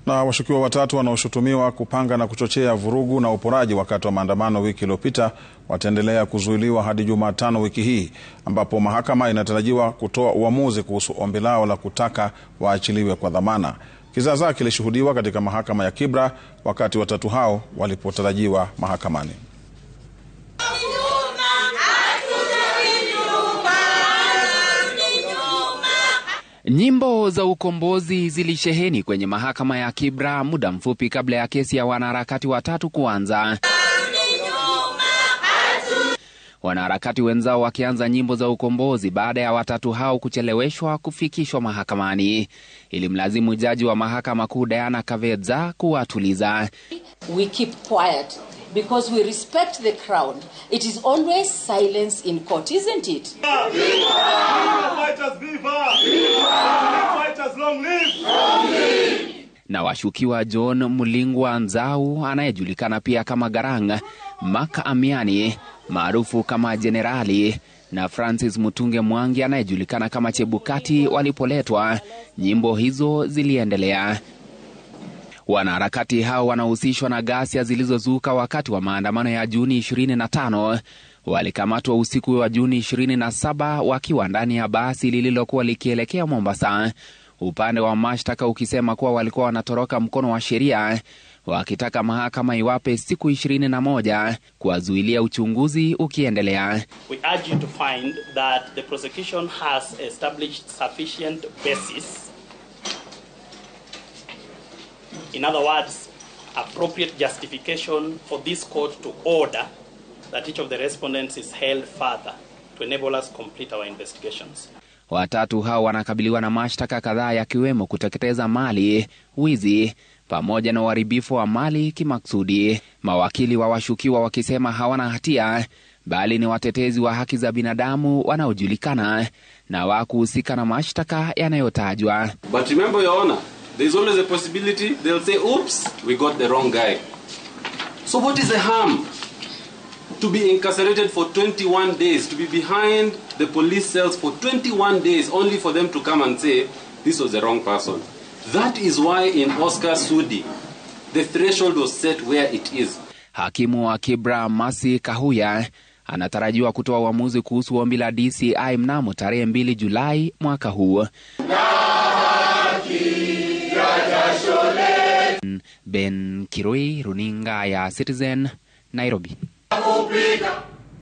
Na washukiwa watatu wanaoshutumiwa kupanga na kuchochea vurugu na uporaji wakati wa maandamano wiki iliyopita wataendelea kuzuiliwa hadi Jumatano wiki hii, ambapo mahakama inatarajiwa kutoa uamuzi kuhusu ombi lao la kutaka waachiliwe kwa dhamana. Kizaazaa kilishuhudiwa katika mahakama ya Kibra wakati watatu hao walipotarajiwa mahakamani. Nyimbo za ukombozi zilisheheni kwenye mahakama ya Kibra muda mfupi kabla ya kesi ya wanaharakati watatu kuanza. Wanaharakati wenzao wakianza nyimbo za ukombozi baada ya watatu hao kucheleweshwa kufikishwa mahakamani. Ilimlazimu jaji wa mahakama kuu Diana Kavedza kuwatuliza. We keep quiet because we respect the crown. It is always silence in court, isn't it? Na washukiwa John Mulingwa Nzau anayejulikana pia kama Garang, Mark Amiani maarufu kama Generali na Francis Mutunge Mwangi anayejulikana kama Chebukati walipoletwa, nyimbo hizo ziliendelea. Wanaharakati hao wanahusishwa na ghasia zilizozuka wakati wa maandamano ya Juni 25. Walikamatwa usiku wa Juni 27 wakiwa ndani ya basi lililokuwa likielekea Mombasa, upande wa mashtaka ukisema kuwa walikuwa wanatoroka mkono wa sheria, wakitaka mahakama iwape siku 21 kuwazuilia uchunguzi ukiendelea. We urge you to find that the prosecution has established sufficient basis. In other words, appropriate justification for this court to order that each of the respondents is held further to enable us complete our investigations. Watatu hao wanakabiliwa na mashtaka kadhaa yakiwemo kuteketeza mali, wizi, pamoja na uharibifu wa mali kimaksudi. Mawakili wa washukiwa wakisema hawana hatia, bali ni watetezi wa haki za binadamu wanaojulikana na wakuhusika na mashtaka yanayotajwa. But remember, Your Honor, there is always a possibility they'll say, oops, we got the wrong guy. So what is the harm? To be incarcerated for 21 days, to be behind the police cells for 21 days, only for them to come and say, this was the wrong person. That is why in Oscar Sudi, the threshold was set where it is. Hakimu wa Kibra Masi Kahuya anatarajiwa kutoa uamuzi kuhusu ombi la DCI mnamo tarehe 2 Julai mwaka huu. Ben Kirui, runinga ya Citizen, Nairobi.